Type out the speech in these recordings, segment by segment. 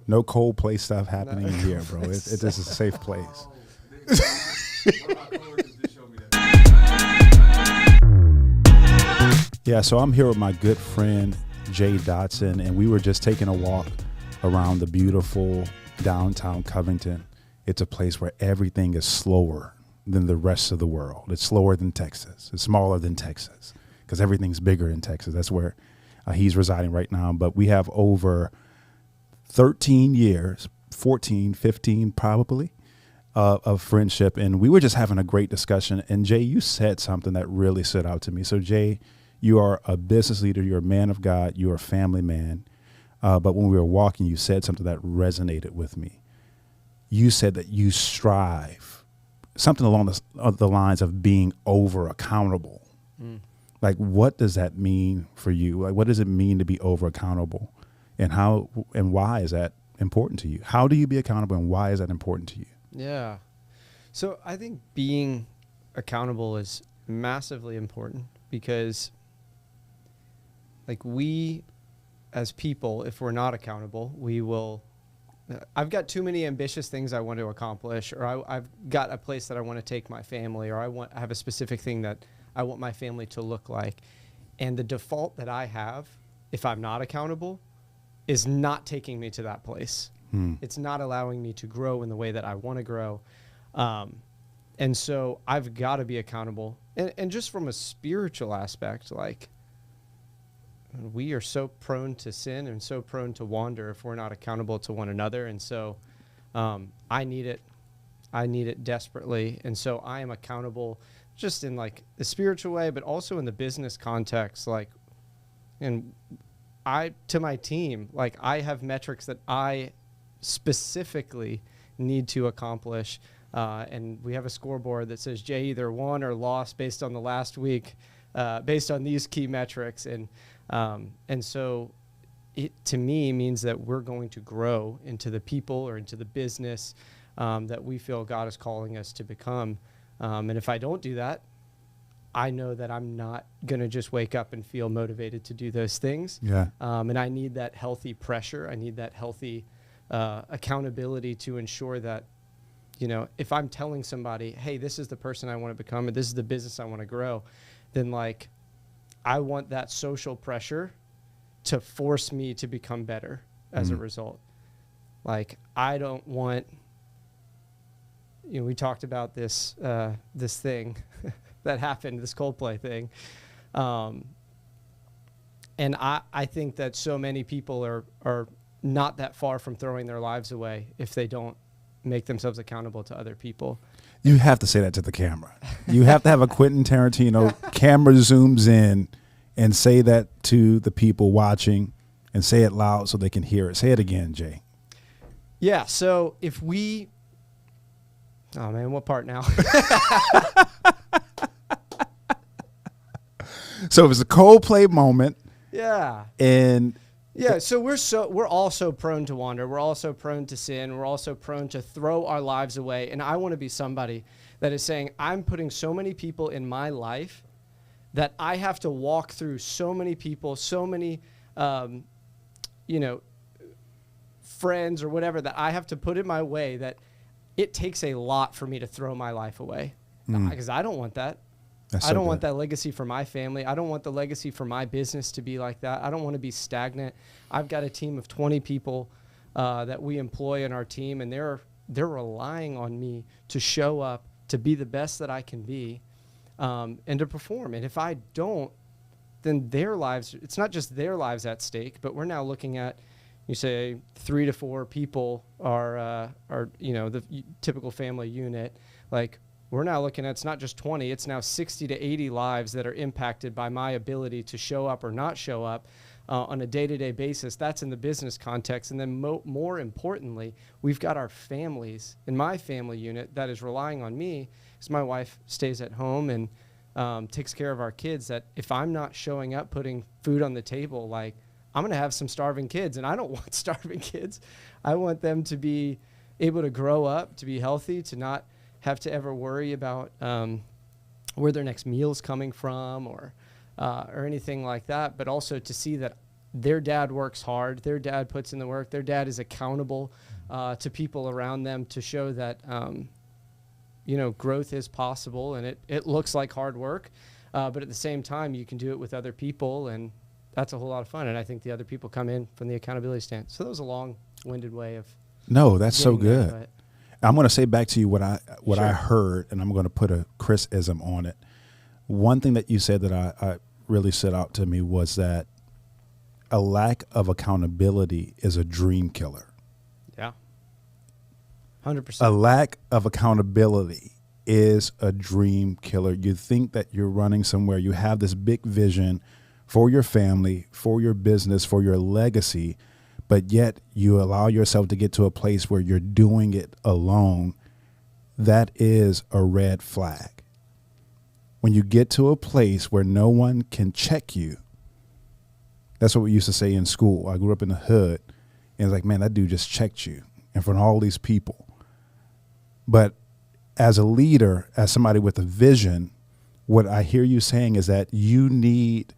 No Coldplay stuff happening in here, bro. This is a safe place. Yeah, so I'm here with my good friend, Jay Dotson, and we were just taking a walk around the beautiful downtown Covington. It's a place where everything is slower than the rest of the world. It's slower than Texas. It's smaller than Texas because everything's bigger in Texas. That's where he's residing right now. But we have over 13 years, 14, 15 probably, of friendship. And we were just having a great discussion. And Jay, you said something that really stood out to me. So Jay, you are a business leader. You're a man of God. You're a family man. But when we were walking, you said something that resonated with me. You said that you strive, something along the lines of being over accountable. Like, what does that mean for you? Like, what does it mean to be over accountable, and how and why is that important to you? How do you be accountable, and why is that important to you? Yeah. So I think being accountable is massively important because, like, we as people, if we're not accountable, we will. I've got too many ambitious things I want to accomplish, or I've got a place that I want to take my family, or I have a specific thing that I want my family to look like. And the default that I have, if I'm not accountable, is not taking me to that place. It's not allowing me to grow in the way that I want to grow. And so I've got to be accountable. And just from a spiritual aspect, like, we are so prone to sin and so prone to wander if we're not accountable to one another. And so I need it. I need it desperately. And so I am accountable just in like the spiritual way, but also in the business context. Like, and to my team, like, I have metrics that I specifically need to accomplish. And we have a scoreboard that says Jay either won or lost based on the last week, based on these key metrics. And so it, to me, means that we're going to grow into the people or into the business that we feel God is calling us to become. And if I don't do that, I know that I'm not going to just wake up and feel motivated to do those things. Yeah. And I need that healthy pressure. I need that healthy accountability to ensure that, you know, if I'm telling somebody, hey, this is the person I want to become, or this is the business I want to grow, then, like, I want that social pressure to force me to become better as a result. Like, I don't want, you know, we talked about this thing that happened, this Coldplay thing. And I think that so many people are not that far from throwing their lives away if they don't make themselves accountable to other people. You have to say that to the camera. You have to have a Quentin Tarantino camera zooms in and say that to the people watching and say it loud so they can hear it. Say it again, Jay. Yeah. So if we, oh man, what part now? So it was a Coldplay moment. Yeah. And yeah, so we're all so prone to wander. We're all so prone to sin. We're all so prone to throw our lives away. And I want to be somebody that is saying, I'm putting so many people in my life that I have to walk through so many people, so many, you know, friends or whatever that I have to put in my way, that it takes a lot for me to throw my life away. Because I don't want that. I don't want that legacy for my family. I don't want the legacy for my business to be like that. I don't want to be stagnant. I've got a team of 20 people that we employ in our team, and they're relying on me to show up, to be the best that I can be, and to perform. And if I don't, then their lives, it's not just their lives at stake, but we're now looking at, you say 3 to 4 people are you know, the typical family unit. Like, we're now looking at, it's not just 20, it's now 60 to 80 lives that are impacted by my ability to show up or not show up on a day-to-day basis. That's in the business context. And then more importantly, we've got our families in my family unit that is relying on me, because my wife stays at home and takes care of our kids, that if I'm not showing up, putting food on the table, like, I'm going to have some starving kids, and I don't want starving kids. I want them to be able to grow up, to be healthy, to not have to ever worry about where their next meal's coming from or anything like that, but also to see that their dad works hard, their dad puts in the work, their dad is accountable to people around them to show that, growth is possible, and it looks like hard work. But at the same time, you can do it with other people, and that's a whole lot of fun. And I think the other people come in from the accountability stand. So that was a long-winded way of. No, that's so good. There, I'm going to say back to you what I Sure. heard, and I'm going to put a Chris-ism on it. One thing that you said that I really stood out to me was that a lack of accountability is a dream killer. Yeah. 100%. A lack of accountability is a dream killer. You think that you're running somewhere. You have this big vision for your family, for your business, for your legacy, but yet you allow yourself to get to a place where you're doing it alone. That is a red flag. When you get to a place where no one can check you, that's what we used to say in school. I grew up in the hood, and it's like, man, that dude just checked you in front of all these people. But as a leader, as somebody with a vision, what I hear you saying is that you need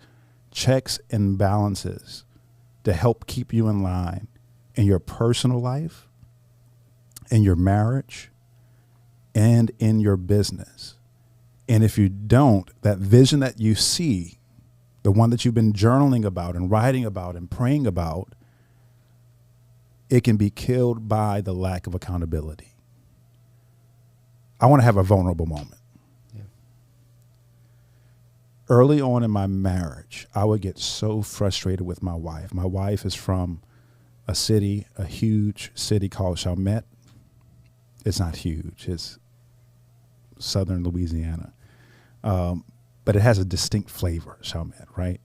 checks and balances to help keep you in line in your personal life, in your marriage, and in your business. And if you don't, that vision that you see, the one that you've been journaling about and writing about and praying about, it can be killed by the lack of accountability. I want to have a vulnerable moment. Yeah. Early on in my marriage, I would get so frustrated with my wife. My wife is from a huge city called Chalmette. It's not huge. It's southern Louisiana. But it has a distinct flavor, Chalmette, right?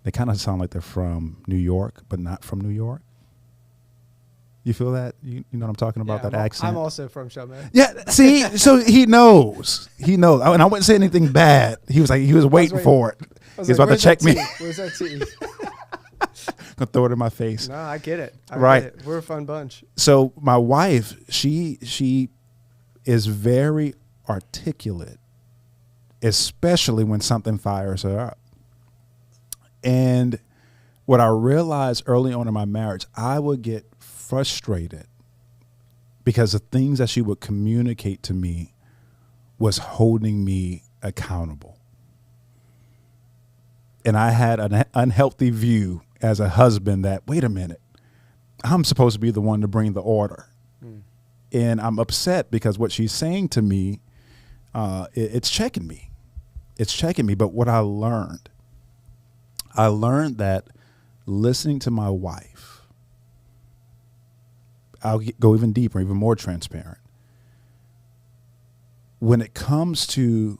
They kind of sound like they're from New York, but not from New York. You feel that? You know what I'm talking about, that accent? I'm also from Chalmette. Yeah, see, so he knows. And I wouldn't say anything bad. He was waiting for it. He was about to check me. Where's that tea? Gonna throw it in my face. No, I get it. Right. Get it. We're a fun bunch. So my wife, she is very articulate, especially when something fires her up. And what I realized early on in my marriage, I would get frustrated because the things that she would communicate to me was holding me accountable. And I had an unhealthy view as a husband that, wait a minute, I'm supposed to be the one to bring the order. And I'm upset because what she's saying to me, it's checking me. It's checking me. But what I learned that listening to my wife, I'll go even deeper, even more transparent. When it comes to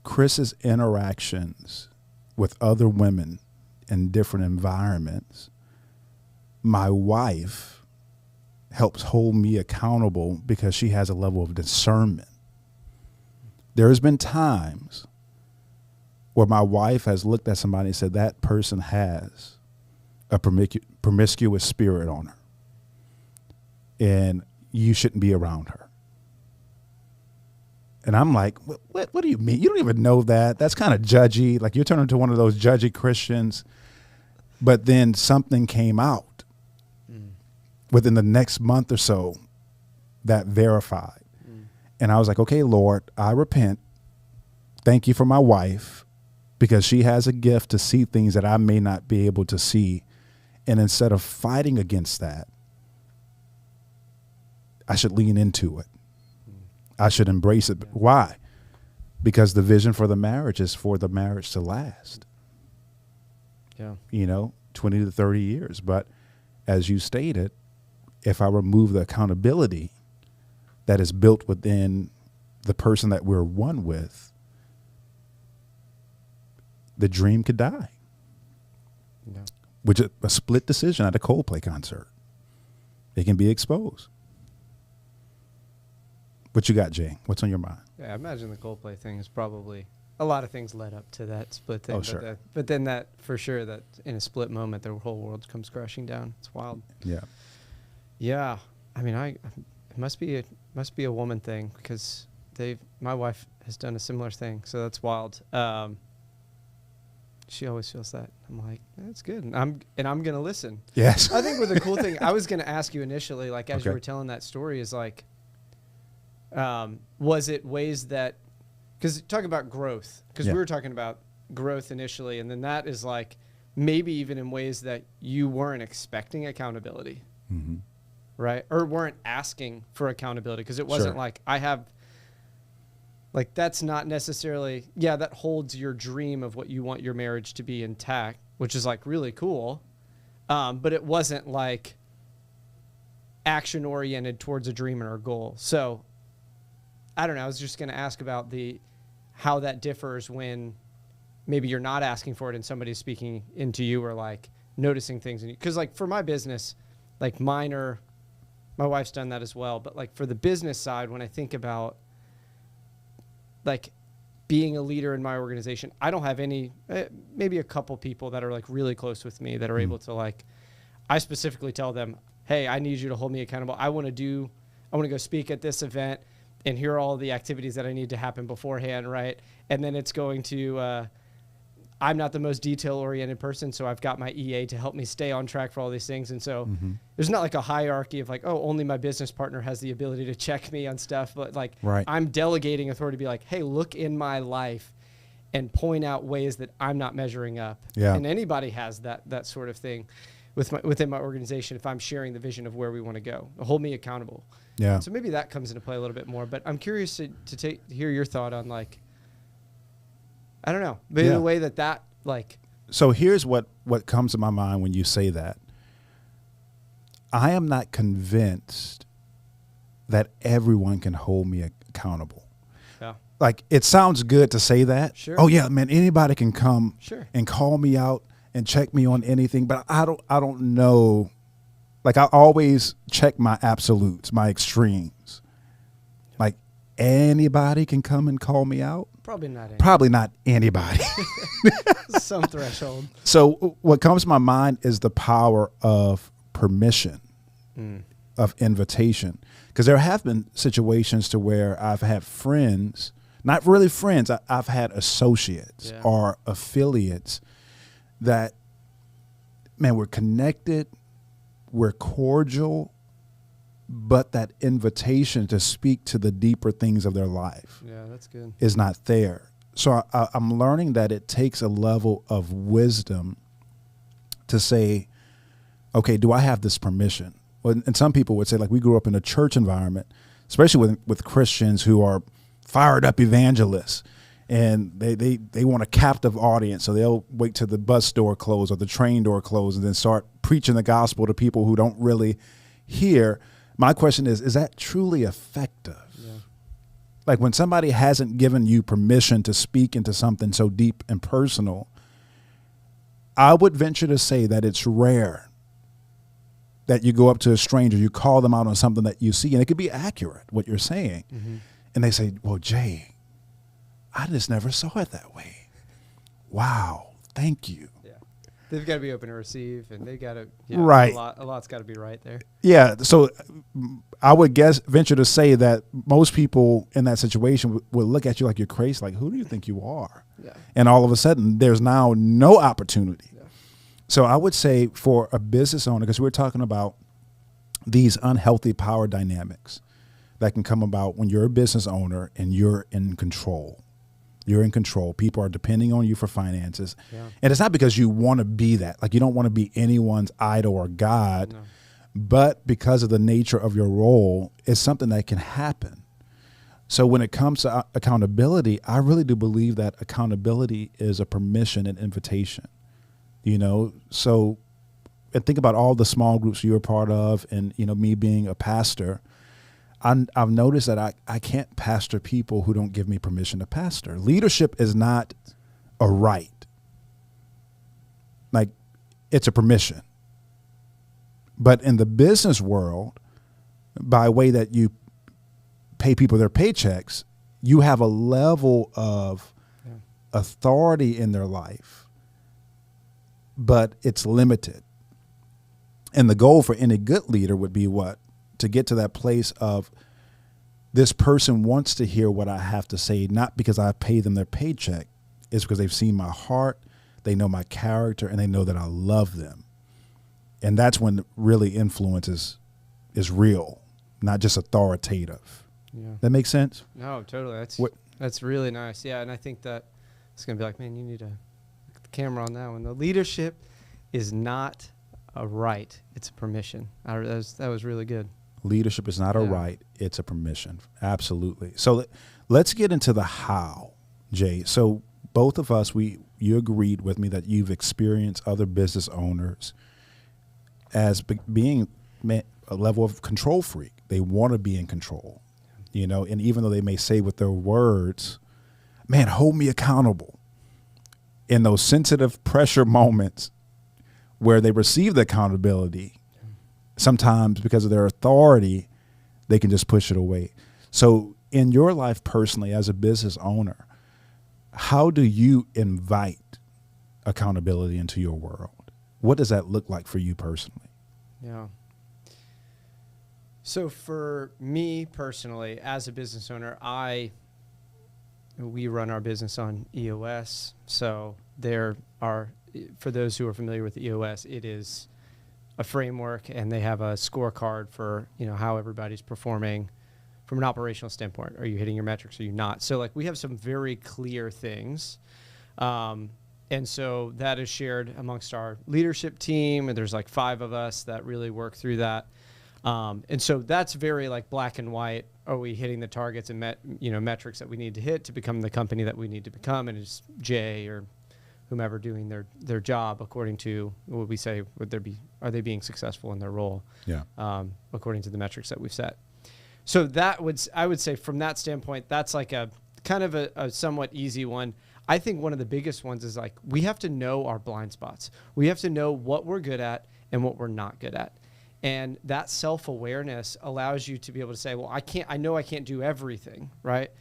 Chris's interactions with other women in different environments, my wife helps hold me accountable because she has a level of discernment. There has been times where my wife has looked at somebody and said, that person has a promiscuous spirit on her, and you shouldn't be around her. And I'm like, what do you mean? You don't even know that. That's kind of judgy. Like, you're turning into one of those judgy Christians. But then something came out within the next month or so that verified. And I was like, okay, Lord, I repent. Thank you for my wife, because she has a gift to see things that I may not be able to see. And instead of fighting against that, I should lean into it. I should embrace it. Why? Because the vision for the marriage is for the marriage to last. Yeah. 20 to 30 years. But as you stated, if I remove the accountability that is built within the person that we're one with, the dream could die. Yeah. Which is a split decision at a Coldplay concert. It can be exposed. What you got, Jay? What's on your mind? Yeah, I imagine the Coldplay thing is probably a lot of things led up to that split thing. Oh, sure. But then that, for sure, that in a split moment, the whole world comes crashing down. It's wild. Yeah. Yeah. I mean, it must be a woman thing, because my wife has done a similar thing. So that's wild. she always feels that. I'm like, that's good. And I'm going to listen. Yes. I think with the cool thing, I was going to ask you initially, like, as you Okay. were telling that story, is like, was it ways that, because talking about growth, because Yeah. we were talking about growth initially, and then that is like maybe even in ways that you weren't expecting accountability, Mm-hmm. right? Or weren't asking for accountability, because it wasn't Sure. like I have, like, that's not necessarily, yeah, that holds your dream of what you want your marriage to be intact, which is like really cool. But it wasn't like action oriented towards a dream or a goal. So I don't know. I was just going to ask about how that differs when maybe you're not asking for it and somebody's speaking into you, or like noticing things in you. Because like for my business, like my wife's done that as well. But like for the business side, when I think about like being a leader in my organization, I don't have any, maybe a couple people that are like really close with me that are able to like, I specifically tell them, hey, I need you to hold me accountable. I want to go speak at this event, and here are all the activities that I need to happen beforehand, right? And then it's going to, I'm not the most detail-oriented person, so I've got my EA to help me stay on track for all these things. And so there's not like a hierarchy of like, oh, only my business partner has the ability to check me on stuff. But like, Right. I'm delegating authority to be like, hey, look in my life and point out ways that I'm not measuring up. Yeah. And anybody has that sort of thing within my organization if I'm sharing the vision of where we want to go. Hold me accountable. Yeah. So maybe that comes into play a little bit more. But I'm curious to hear your thought on like, I don't know, maybe the way that like. So here's what comes to my mind when you say that. I am not convinced that everyone can hold me accountable. Yeah. Like, it sounds good to say that. Sure. Oh yeah, man, anybody can come Sure. and call me out and check me on anything, but I don't know. Like, I always check my absolutes, my extremes. Like, anybody can come and call me out? Probably not. Probably not anybody. Some threshold. So what comes to my mind is the power of permission, of invitation. Because there have been situations to where I've had friends, not really friends, I've had associates or affiliates that, man, we're connected, we're cordial, but that invitation to speak to the deeper things of their life That's good. is not there. So I'm learning that it takes a level of wisdom to say, okay, do I have this permission? Well, and some people would say, like, we grew up in a church environment, especially with Christians who are fired up evangelists, and they want a captive audience. So they'll wait till the bus door closed or the train door closed and then start preaching the gospel to people who don't really hear. My question is that truly effective? Yeah. Like, when somebody hasn't given you permission to speak into something so deep and personal, I would venture to say that it's rare that you go up to a stranger, you call them out on something that you see, and it could be accurate, what you're saying. And they say, well, Jay, I just never saw it that way. Wow, thank you. Yeah. They've got to be open to receive, and they got to, Right. A lot's got to be right there. Yeah, so I would venture to say that most people in that situation would look at you like you're crazy, like, who do you think you are? Yeah. And all of a sudden, there's now no opportunity. Yeah. So I would say for a business owner, because we're talking about these unhealthy power dynamics that can come about when you're a business owner and you're in control. You're in control. People are depending on you for finances. Yeah. And it's not because you want to be that. Like, you don't want to be anyone's idol or God. No. But because of the nature of your role, it's something that can happen. So when it comes to accountability, I really do believe that accountability is a permission and invitation. So and think about all the small groups you're a part of, and, me being a pastor, I've noticed that I can't pastor people who don't give me permission to pastor. Leadership is not a right. Like, it's a permission. But in the business world, by way that you pay people their paychecks, you have a level of authority in their life, but it's limited. And the goal for any good leader would be what? To get to that place of, this person wants to hear what I have to say, not because I pay them their paycheck. It's because they've seen my heart, they know my character, and they know that I love them. And that's when really influence is real, not just authoritative. Yeah. That makes sense? No, totally. What- That's really nice. Yeah, and I think that it's going to be like, man, you need to look at the camera on that one. The leadership is not a right, it's a permission. That was really good. Leadership is not a right, it's a permission. Absolutely. So let's get into the how, Jay. So both of us, you agreed with me that you've experienced other business owners as being a level of control freak. They want to be in control, and even though they may say with their words, man, hold me accountable. In those sensitive pressure moments where they receive the accountability, sometimes because of their authority, they can just push it away. So in your life personally, as a business owner, how do you invite accountability into your world? What does that look like for you personally? Yeah. So for me personally, as a business owner, we run our business on EOS. So there are, for those who are familiar with EOS, it is a framework, and they have a scorecard for, how everybody's performing from an operational standpoint. Are you hitting your metrics? Are you not? So like we have some very clear things. And so that is shared amongst our leadership team, and there's like 5 of us that really work through that. And so that's very like black and white. Are we hitting the targets and metrics that we need to hit to become the company that we need to become? And it's Jay or whomever doing their job according to what we say, are they being successful in their role? Yeah. According to the metrics that we've set. So I would say from that standpoint, that's like a kind of a somewhat easy one. I think one of the biggest ones is like, we have to know our blind spots. We have to know what we're good at and what we're not good at. And that self-awareness allows you to be able to say, well, I know I can't do everything, right?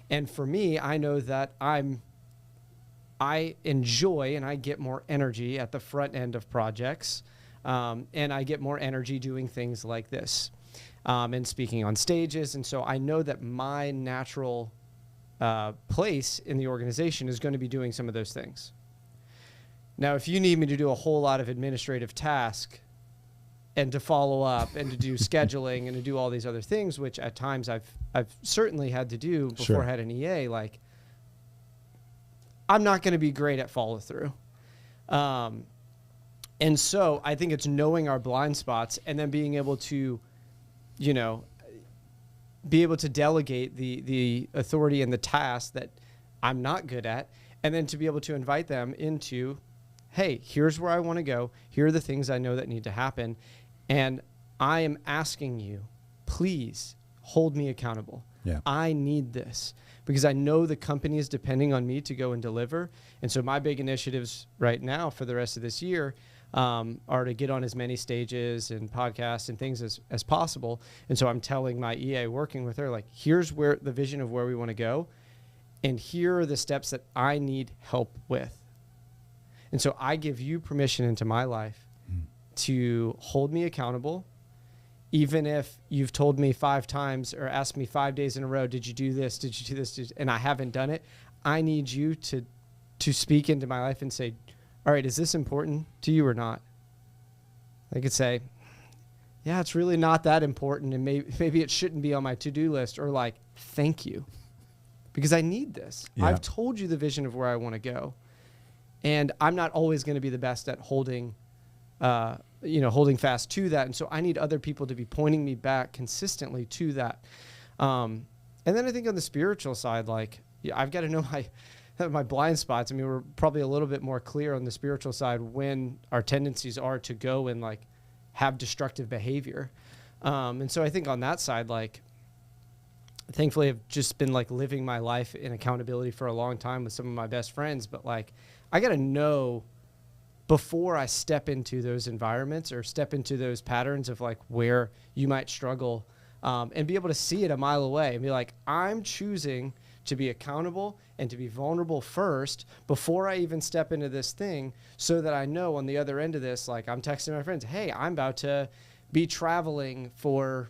And for me, I know that I enjoy and I get more energy at the front end of projects. And I get more energy doing things like this and speaking on stages. And so I know that my natural place in the organization is going to be doing some of those things. Now, if you need me to do a whole lot of administrative tasks and to follow up and to do scheduling and to do all these other things, which at times I've certainly had to do before I had an EA, like I'm not going to be great at follow through. And so I think it's knowing our blind spots and then being able to, be able to delegate the authority and the task that I'm not good at, and then to be able to invite them into, hey, here's where I want to go. Here are the things I know that need to happen. And I am asking you, please hold me accountable. Yeah. I need this because I know the company is depending on me to go and deliver. And so my big initiatives right now for the rest of this year are to get on as many stages and podcasts and things as possible. And so I'm telling my EA, working with her, like, here's where the vision of where we want to go. And here are the steps that I need help with. And so I give you permission into my life to hold me accountable. Even if you've told me 5 times or asked me 5 days in a row, did you do this? Did you do this? And I haven't done it. I need you to speak into my life and say, all right, is this important to you or not? I could say, yeah, it's really not that important. And maybe it shouldn't be on my to-do list, or like, thank you, because I need this. Yeah. I've told you the vision of where I want to go. And I'm not always going to be the best at holding fast to that. And so I need other people to be pointing me back consistently to that. And then I think on the spiritual side, like, I've got to know my blind spots. I mean, we're probably a little bit more clear on the spiritual side when our tendencies are to go and like have destructive behavior. And so I think on that side, like, thankfully I've just been like living my life in accountability for a long time with some of my best friends. But like, I got to know before I step into those environments or step into those patterns of like where you might struggle, and be able to see it a mile away and be like, I'm choosing to be accountable and to be vulnerable first before I even step into this thing, so that I know on the other end of this, like, I'm texting my friends, hey, I'm about to be traveling for,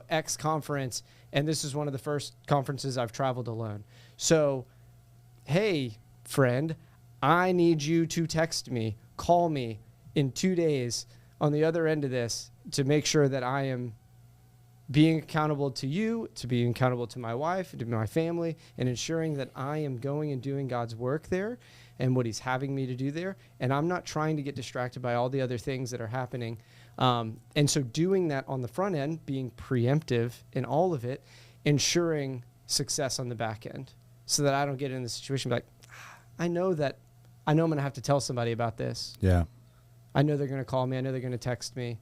X conference. And this is one of the first conferences I've traveled alone. So, hey, friend, I need you to text me, call me in 2 days on the other end of this to make sure that I am being accountable to you, to being accountable to my wife, to my family, and ensuring that I am going and doing God's work there and what he's having me to do there. And I'm not trying to get distracted by all the other things that are happening. And so doing that on the front end, being preemptive in all of it, ensuring success on the back end so that I don't get in the situation like, I know I'm going to have to tell somebody about this. Yeah. I know they're going to call me. I know they're going to text me.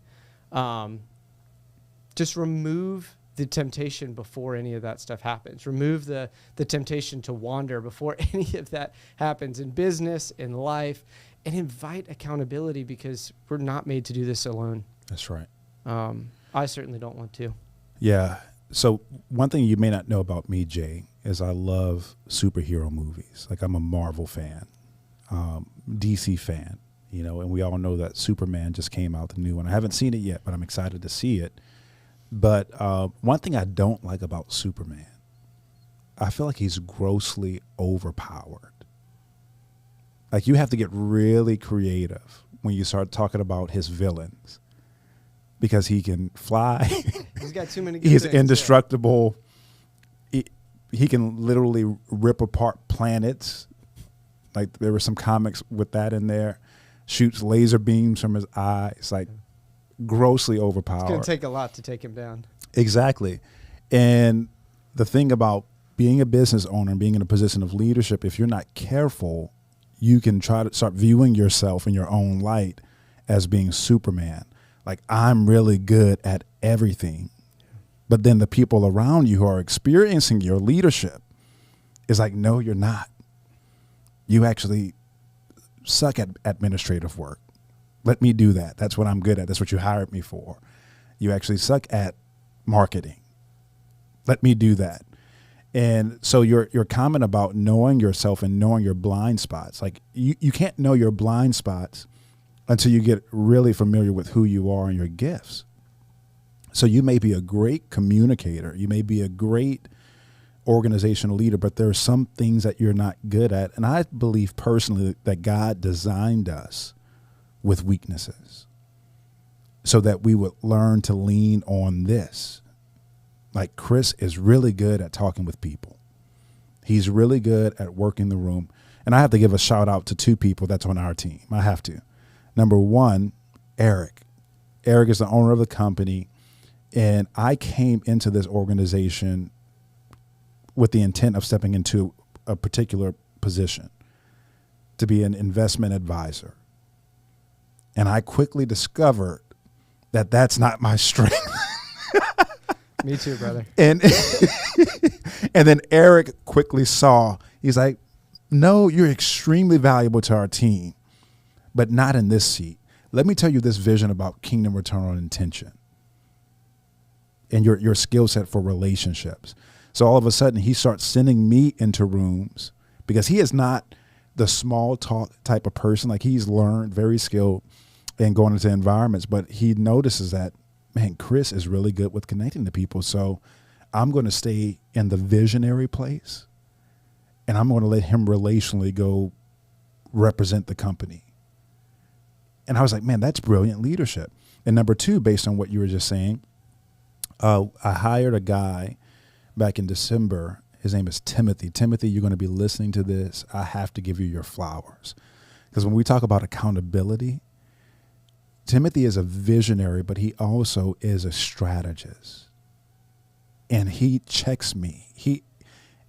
Just remove the temptation before any of that stuff happens. Remove the temptation to wander before any of that happens in business, in life, and invite accountability because we're not made to do this alone. That's right. I certainly don't want to. Yeah. So one thing you may not know about me, Jay, is I love superhero movies. Like I'm a Marvel fan, DC fan, and we all know that Superman just came out, the new one. I haven't seen it yet, but I'm excited to see it. But one thing I don't like about Superman, I feel like he's grossly overpowered. Like you have to get really creative when you start talking about his villains because he can fly. He's got too many good He's things, indestructible. Yeah. He can literally rip apart planets. Like there were some comics with that in there. Shoots laser beams from his eyes. Like grossly overpowered. It's going to take a lot to take him down. Exactly. And the thing about being a business owner and being in a position of leadership, if you're not careful, you can try to start viewing yourself in your own light as being Superman. Like, I'm really good at everything. But then the people around you who are experiencing your leadership is like, no, you're not. You actually suck at administrative work. Let me do that. That's what I'm good at. That's what you hired me for. You actually suck at marketing. Let me do that. And so your comment about knowing yourself and knowing your blind spots, like you can't know your blind spots until you get really familiar with who you are and your gifts. So you may be a great communicator. You may be a great organizational leader, but there are some things that you're not good at. And I believe personally that God designed us with weaknesses so that we would learn to lean on this. Like Chris is really good at talking with people. He's really good at working the room. And I have to give a shout out to two people that's on our team. I have to. Number one, Eric. Eric is the owner of the company. And I came into this organization with the intent of stepping into a particular position to be an investment advisor. And I quickly discovered that that's not my strength. Me too, brother. And and then Eric quickly saw, he's like, no, you're extremely valuable to our team, but not in this seat. Let me tell you this vision about kingdom return on intention and your skill set for relationships. So all of a sudden he starts sending me into rooms because he is not the small talk type of person. Like he's learned, very skilled in going into environments, but he notices that, man, Chris is really good with connecting to people. So I'm going to stay in the visionary place and I'm going to let him relationally go represent the company. And I was like, man, that's brilliant leadership. And number two, based on what you were just saying, I hired a guy back in December. His name is Timothy. Timothy, you're going to be listening to this. I have to give you your flowers. Because when we talk about accountability, Timothy is a visionary, but he also is a strategist. And he checks me.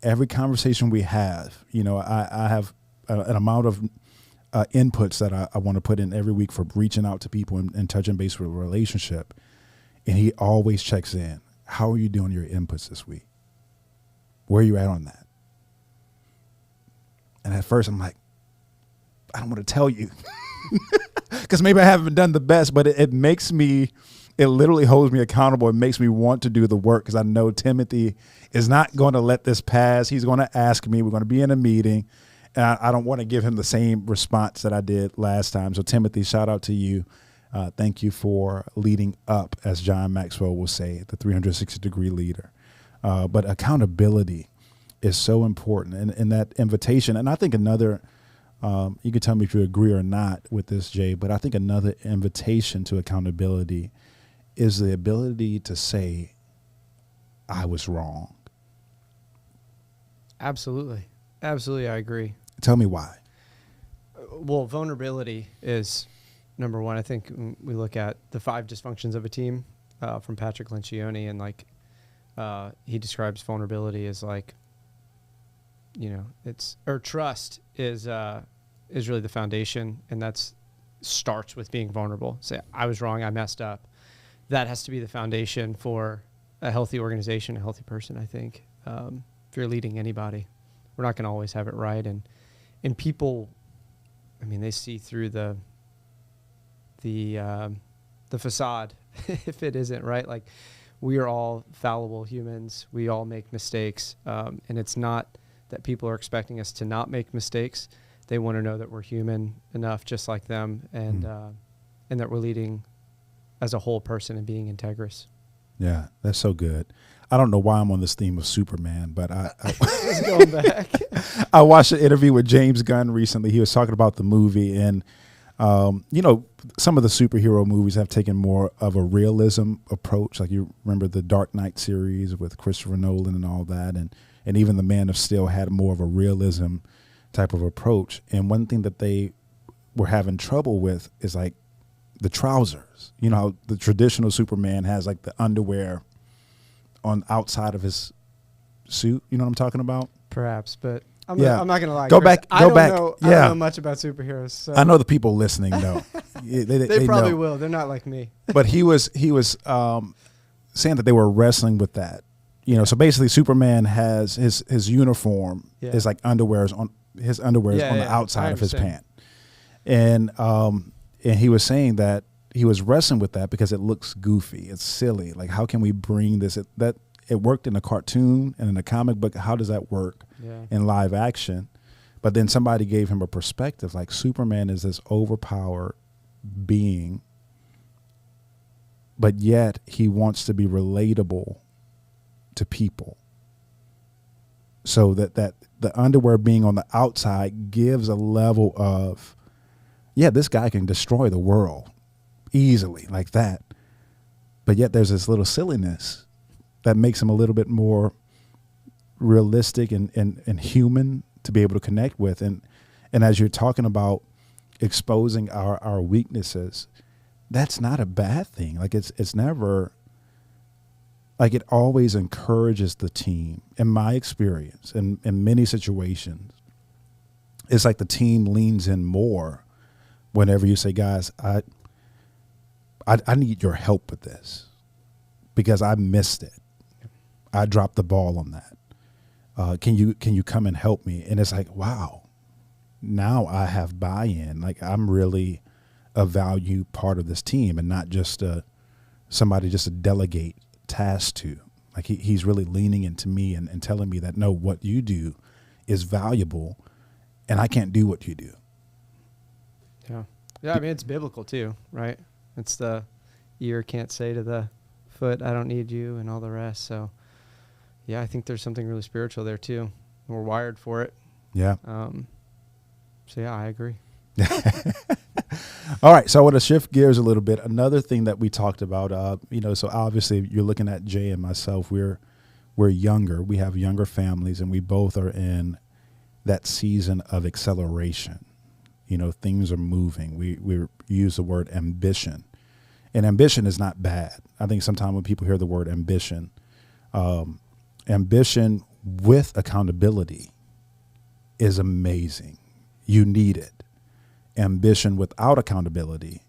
Every conversation we have, I have an amount of inputs that I want to put in every week for reaching out to people and touching base with a relationship. And he always checks in. How are you doing your inputs this week? Where are you at on that? And at first I'm like, I don't want to tell you because maybe I haven't done the best, but it literally holds me accountable. It makes me want to do the work because I know Timothy is not going to let this pass. He's going to ask me. We're going to be in a meeting. And I don't want to give him the same response that I did last time. So Timothy, shout out to you. Thank you for leading up, as John Maxwell will say, the 360-degree leader. But accountability is so important. And that invitation, and I think another You can tell me if you agree or not with this, Jay, but I think another invitation to accountability is the ability to say, I was wrong. Absolutely. Absolutely, I agree. Tell me why. Well, vulnerability is number one. I think we look at the 5 dysfunctions of a team from Patrick Lencioni, and like he describes vulnerability as like, trust is really the foundation, and that's starts with being vulnerable. Say, I was wrong, I messed up. That has to be the foundation for a healthy organization, a healthy person, I think. If you're leading anybody, we're not going to always have it right. And people, I mean, they see through the facade if it isn't right. Like, we are all fallible humans. We all make mistakes. And it's not that people are expecting us to not make mistakes. They want to know that we're human enough, just like them, and that we're leading as a whole person and being integrous. Yeah, that's so good. I don't know why I'm on this theme of Superman, but I Just going back. I watched an interview with James Gunn recently. He was talking about the movie, and some of the superhero movies have taken more of a realism approach. Like, you remember the Dark Knight series with Christopher Nolan and all that, and even the Man of Steel had more of a realism type of approach. And one thing that they were having trouble with is like the trousers. You know how the traditional Superman has like the underwear on outside of his suit. You know what I'm talking about? Perhaps, but I'm not going to lie. Go Chris, back. I don't Yeah. know much about superheroes. So I know the people listening know. they probably know. will. They're not like me. But he was saying that they were wrestling with that. So basically Superman has his uniform is like underwear on the outside of his pant. And he was saying that he was wrestling with that because it looks goofy. It's silly. Like, how can we bring this? It worked in a cartoon and in a comic book. How does that work in live action? But then somebody gave him a perspective. Like, Superman is this overpowered being, but yet he wants to be relatable to people. So that the underwear being on the outside gives a level of, this guy can destroy the world easily like that. But yet there's this little silliness that makes him a little bit more realistic and human to be able to connect with. And as you're talking about exposing our weaknesses, that's not a bad thing. Like, it's never, like, it always encourages the team. In my experience, in many situations, it's like the team leans in more whenever you say, guys, I need your help with this because I missed it. I dropped the ball on that. Can you come and help me? And it's like, wow, now I have buy-in. Like, I'm really a value part of this team and not just somebody just to delegate tasks to. Like, he's really leaning into me and telling me that, no, what you do is valuable and I can't do what you do. Yeah. Yeah, I mean, it's biblical too, right? It's the ear can't say to the foot, I don't need you, and all the rest. So, yeah, I think there's something really spiritual there too. We're wired for it. Yeah. So, yeah, I agree. All right. So I want to shift gears a little bit. Another thing that we talked about, so obviously you're looking at Jay and myself. We're younger. We have younger families, and we both are in that season of acceleration. Things are moving. We use the word ambition, and ambition is not bad. I think sometimes when people hear the word ambition with accountability is amazing. You need it. Ambition without accountability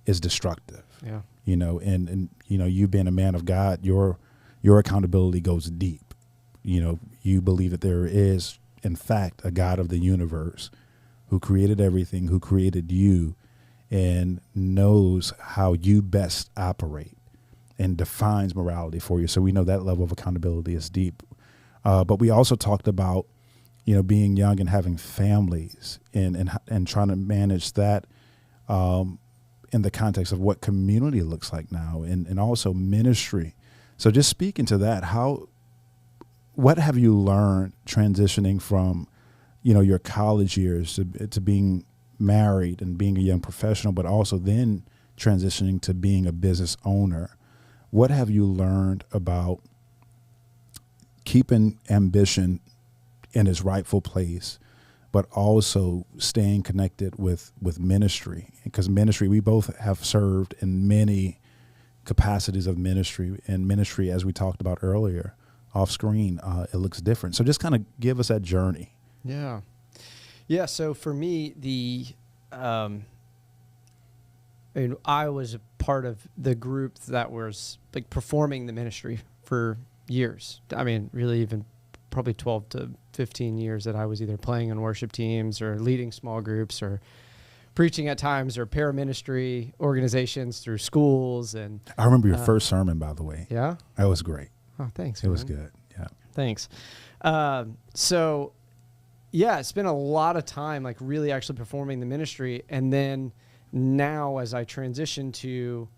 is destructive. Yeah. And you being a man of God, your accountability goes deep. You believe that there is, in fact, a God of the universe who created everything, who created you, and knows how you best operate and defines morality for you. So we know that level of accountability is deep. But we also talked about, being young and having families and trying to manage that in the context of what community looks like now and also ministry. So just speaking to that, what have you learned transitioning from your college years to being married and being a young professional, but also then transitioning to being a business owner. What have you learned about keeping ambition in its rightful place, but also staying connected with ministry? Because ministry, we both have served in many capacities of ministry, and ministry, as we talked about earlier off screen, it looks different. So just kind of give us that journey. Yeah. So for me, I was a part of the group that was like performing the ministry for years. I mean, really even probably 12 to 15 years that I was either playing on worship teams or leading small groups or preaching at times or paraministry organizations through schools. And I remember your first sermon, by the way. Yeah? That was great. Oh, thanks. It was good. Yeah. Thanks. So yeah, it's been a lot of time, like really actually performing the ministry. And then now as I transition to,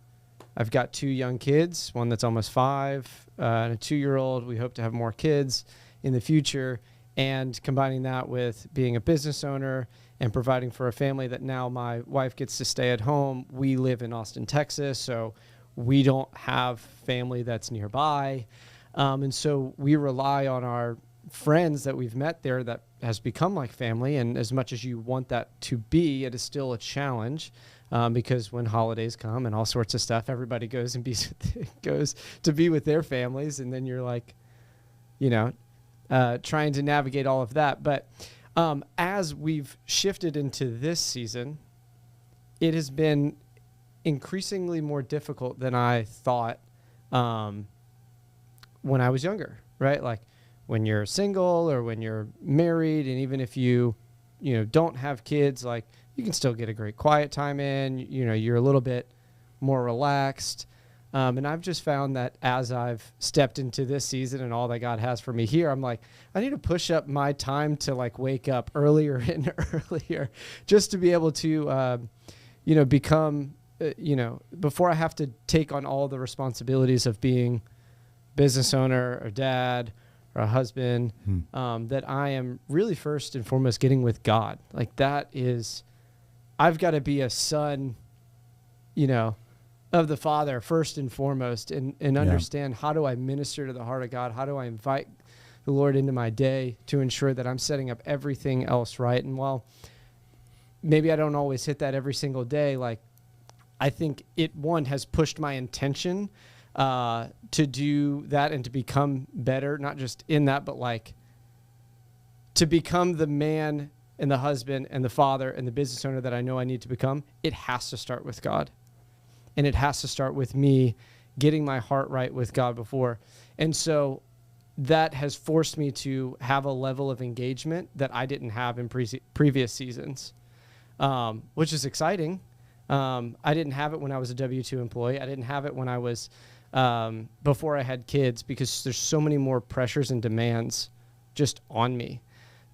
I've got 2 young kids, one that's almost 5, and a 2-year-old. We hope to have more kids in the future. And combining that with being a business owner and providing for a family that now my wife gets to stay at home. We live in Austin, Texas, so we don't have family that's nearby. And so we rely on our friends that we've met there that has become like family. And as much as you want that to be, it is still a challenge because when holidays come and all sorts of stuff, everybody goes and goes to be with their families. And then you're like, trying to navigate all of that. But as we've shifted into this season, it has been increasingly more difficult than I thought when I was younger, right? Like when you're single or when you're married, and even if you don't have kids, like you can still get a great quiet time in, you're a little bit more relaxed. And I've just found that as I've stepped into this season and all that God has for me here, I'm like, I need to push up my time to like wake up earlier and earlier just to be able to, become, before I have to take on all the responsibilities of being business owner or dad or a husband, that I am really first and foremost getting with God. Like that is, I've got to be a son, of the Father first and foremost, and understand how do I minister to the heart of God? How do I invite the Lord into my day to ensure that I'm setting up everything else right? And while maybe I don't always hit that every single day, like I think it has pushed my intention to do that and to become better, not just in that, but like to become the man and the husband and the father and the business owner that I know I need to become. It has to start with God. And it has to start with me getting my heart right with God before. And so that has forced me to have a level of engagement that I didn't have in previous seasons, which is exciting. I didn't have it when I was a W-2 employee. I didn't have it when I was before I had kids, because there's so many more pressures and demands just on me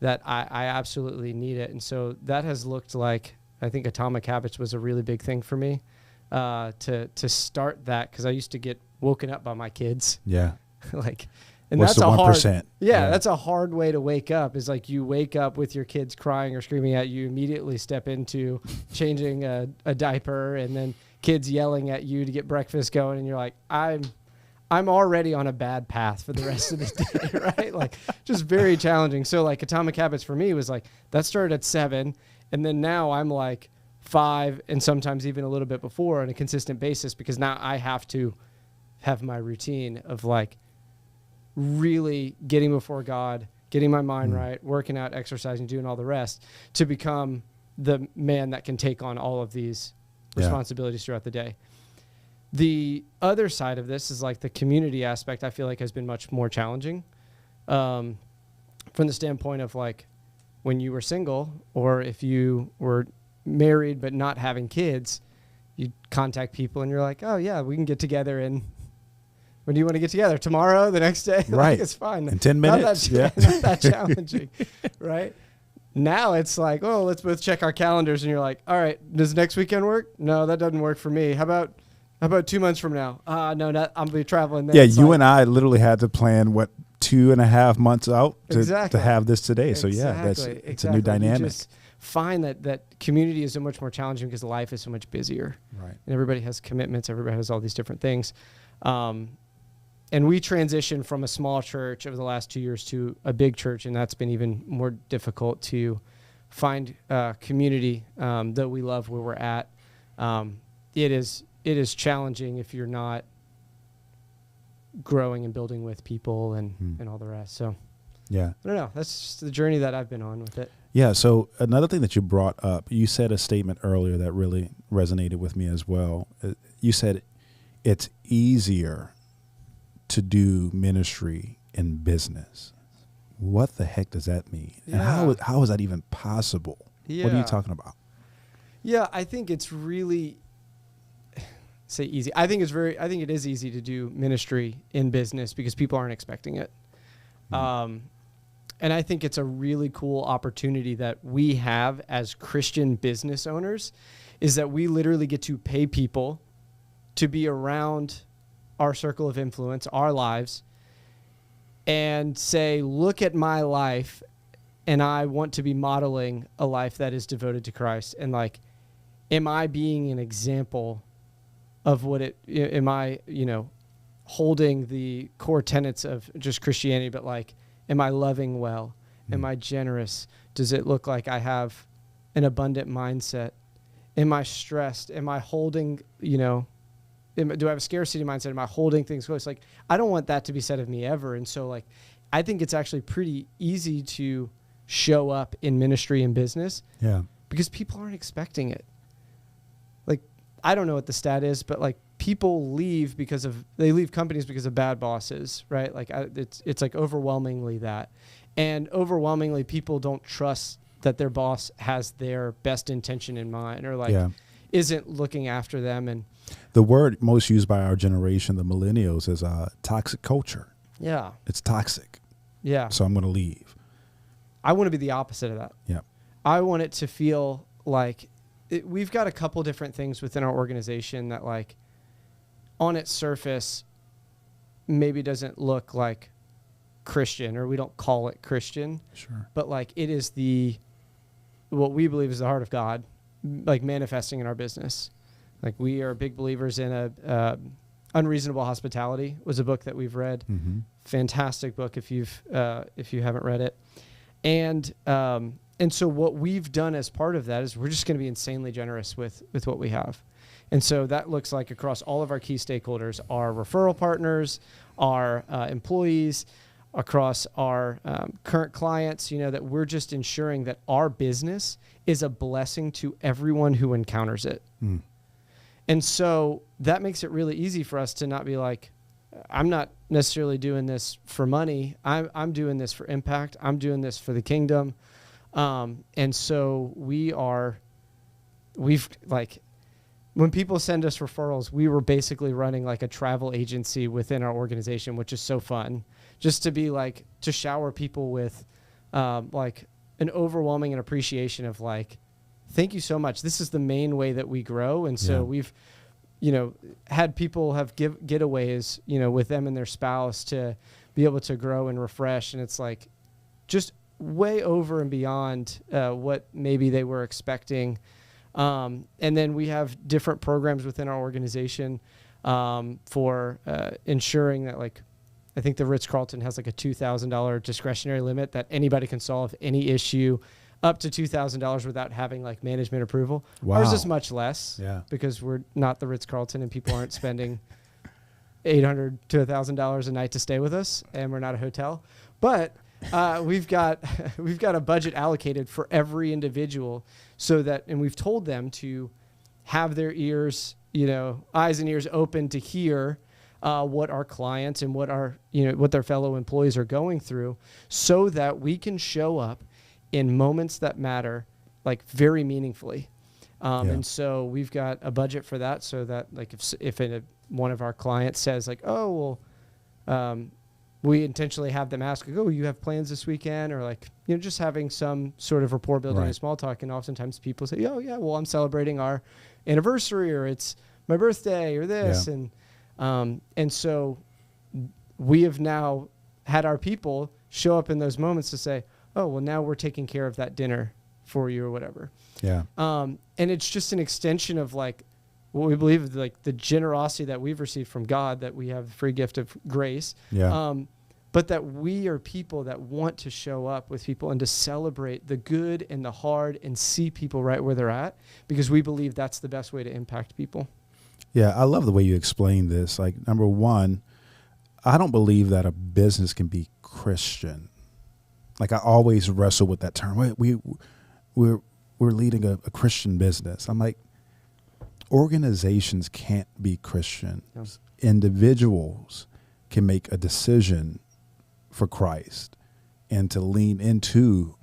that I absolutely need it. And so that has looked like, I think Atomic Habits was a really big thing for me. To start that, because I used to get woken up by my kids. Yeah. And what's that's the a 1%? hard, that's a hard way to wake up, is like you wake up with your kids crying or screaming at you, immediately step into changing a diaper, and then kids yelling at you to get breakfast going. And you're like, I'm already on a bad path for the rest of the day, right? Like just very challenging. So like Atomic Habits for me was like, that started at 7. And then now I'm like 5 and sometimes even a little bit before on a consistent basis, because now I have to have my routine of like really getting before God, getting my mind right, working out, exercising, doing all the rest to become the man that can take on all of these responsibilities throughout the day. The other side of this is like the community aspect, I feel like has been much more challenging from the standpoint of like when you were single, or if you were married but not having kids, you contact people and you're like, oh yeah, we can get together, and when do you want to get together? Tomorrow, the next day? Right. Like, it's fine. In 10 minutes. Not that challenging, right? Now it's like, oh, let's both check our calendars, and you're like, all right, does next weekend work? No, that doesn't work for me. How about 2 months from now? No, I'll be traveling then. Yeah, you and I literally had to plan 2.5 months out to Exactly. have this today. So Exactly. it's a new dynamic. You just find that community is so much more challenging because life is so much busier. Right. And everybody has commitments. Everybody has all these different things. And we transitioned from a small church over the last 2 years to a big church, and that's been even more difficult to find community that we love where we're at. It is challenging if you're not growing and building with people and all the rest. So Yeah. I don't know. That's just the journey that I've been on with it. Yeah. So another thing that you brought up, you said a statement earlier that really resonated with me as well. You said it's easier to do ministry in business. What the heck does that mean? And how is that even possible? Yeah. What are you talking about? Yeah, I think it's really say easy. I think it is easy to do ministry in business because people aren't expecting it. And I think it's a really cool opportunity that we have as Christian business owners is that we literally get to pay people to be around our circle of influence, our lives, and say, look at my life, and I want to be modeling a life that is devoted to Christ. And like, am I being an example of am I, holding the core tenets of just Christianity, but like, am I loving well? Am I generous? Does it look like I have an abundant mindset? Am I stressed? Am I holding, do I have a scarcity mindset? Am I holding things close? Like, I don't want that to be said of me ever. And so like, I think it's actually pretty easy to show up in ministry and business because people aren't expecting it. Like, I don't know what the stat is, but like people leave they leave companies because of bad bosses, right? Like it's like overwhelmingly that. And overwhelmingly people don't trust that their boss has their best intention in mind or like isn't looking after them. And the word most used by our generation, the millennials, is toxic culture. Yeah. It's toxic. Yeah. So I'm going to leave. I want to be the opposite of that. Yeah. I want it to feel like we've got a couple different things within our organization that like on its surface maybe doesn't look like Christian or we don't call it Christian. Sure. But like it is what we believe is the heart of God, like manifesting in our business. Like we are big believers in Unreasonable Hospitality was a book that we've read. Mm-hmm. Fantastic book if you haven't read it. And so what we've done as part of that is we're just going to be insanely generous with what we have. And so that looks like across all of our key stakeholders, our referral partners, our employees, across our current clients, that we're just ensuring that our business is a blessing to everyone who encounters it. Mm. And so that makes it really easy for us to not be like, I'm not necessarily doing this for money. I'm doing this for impact. I'm doing this for the kingdom. And so when people send us referrals, we were basically running like a travel agency within our organization, which is so fun just to be like, to shower people with like an overwhelming appreciation of like, thank you so much. This is the main way that we grow. And so we've, had people have getaways, with them and their spouse to be able to grow and refresh. And it's like just way over and beyond what maybe they were expecting. And then we have different programs within our organization for ensuring that like, I think the Ritz-Carlton has like a $2,000 discretionary limit that anybody can solve any issue up to $2,000 without having like management approval. Wow. Ours is much less because we're not the Ritz-Carlton and people aren't spending $800 to $1,000 a night to stay with us, and we're not a hotel. But we've got a budget allocated for every individual so that, and we've told them to have their ears, eyes and ears open to hear what our clients and what their fellow employees are going through so that we can show up in moments that matter, like very meaningfully. And so we've got a budget for that so that like if one of our clients says like, oh, well, we intentionally have them ask, oh, you have plans this weekend? Or like, just having some sort of rapport building and small talk. And oftentimes people say, oh yeah, well, I'm celebrating our anniversary or it's my birthday or this. And so we have now had our people show up in those moments to say, oh, well, now we're taking care of that dinner for you or whatever. Yeah. And it's just an extension of like what we believe, like the generosity that we've received from God, that we have the free gift of grace. Yeah. But that we are people that want to show up with people and to celebrate the good and the hard and see people right where they're at, because we believe that's the best way to impact people. Yeah, I love the way you explain this. Like, number one, I don't believe that a business can be Christian. Like, I always wrestle with that term. We're leading a Christian business. I'm like, organizations can't be Christian. Yes. Individuals can make a decision for Christ and to lean into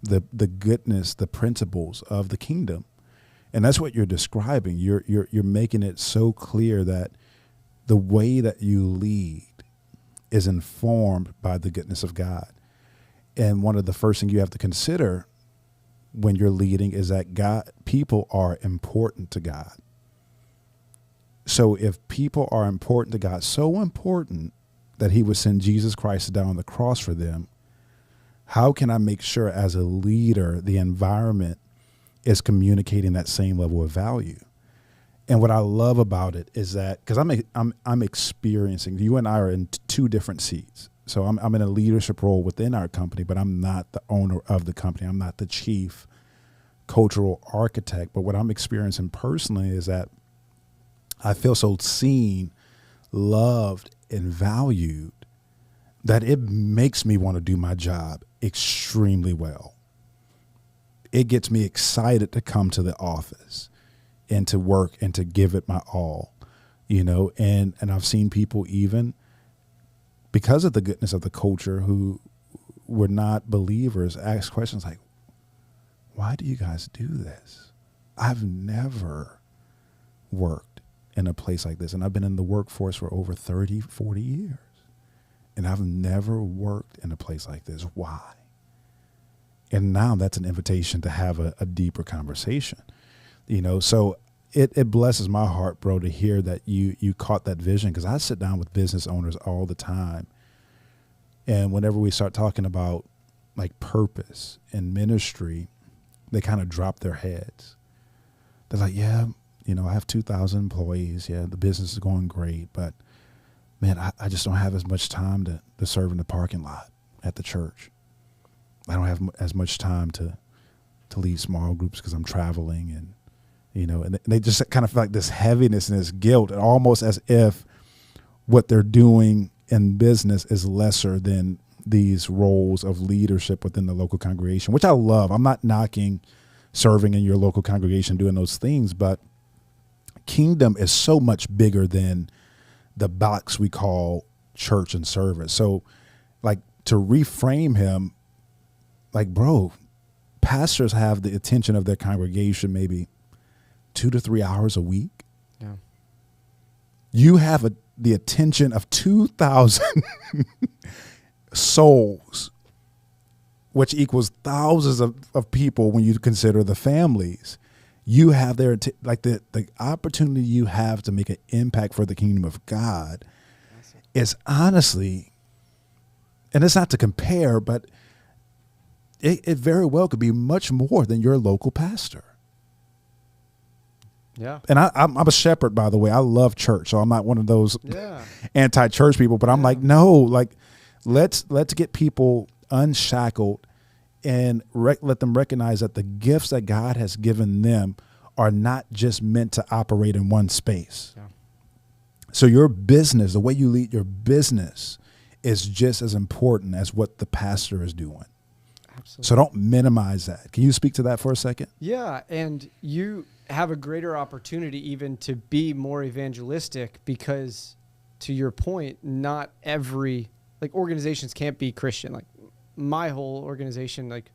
the goodness, the principles of the kingdom. And that's what you're describing. You're making it so clear that the way that you lead is informed by the goodness of God. And one of the first things you have to consider when you're leading is that people are important to God. So if people are important to God, so important that he would send Jesus Christ down on the cross for them, how can I make sure as a leader the environment is communicating that same level of value? And what I love about it is that, because I'm experiencing, you and I are in two different seats. So I'm in a leadership role within our company, but I'm not the owner of the company. I'm not the chief cultural architect. But what I'm experiencing personally is that I feel so seen, loved, and valued that it makes me want to do my job extremely well. It gets me excited to come to the office and to work and to give it my all, and I've seen people, even because of the goodness of the culture, who were not believers, ask questions like, why do you guys do this? I've never worked in a place like this. And I've been in the workforce for over 30, 40 years. And I've never worked in a place like this. Why? And now that's an invitation to have a deeper conversation. So it blesses my heart, bro, to hear that you caught that vision, because I sit down with business owners all the time. And whenever we start talking about like purpose and ministry, they kind of drop their heads. They're like, yeah, I have 2,000 employees. Yeah, the business is going great, but man, I just don't have as much time to serve in the parking lot at the church. I don't have as much time to lead small groups because I'm traveling, and and they just kind of feel like this heaviness and this guilt, and almost as if what they're doing in business is lesser than these roles of leadership within the local congregation, which I love. I'm not knocking serving in your local congregation, doing those things, but kingdom is so much bigger than the box we call church and service. So like, to reframe him, like, bro, pastors have the attention of their congregation maybe 2 to 3 hours a week. Yeah. You have the attention of 2,000 souls, which equals thousands of people when you consider the families. You have the opportunity you have to make an impact for the kingdom of God is honestly, and it's not to compare, but it very well could be much more than your local pastor. Yeah. And I'm a shepherd, by the way. I love church, so I'm not one of those anti-church people, but I'm like, no, like let's get people unshackled and let them recognize that the gifts that God has given them are not just meant to operate in one space. Yeah. So your business, the way you lead your business, is just as important as what the pastor is doing. Absolutely. So don't minimize that. Can you speak to that for a second? Yeah, and you have a greater opportunity even to be more evangelistic because, to your point, not every, like, organizations can't be Christian. Like, my whole organization, like,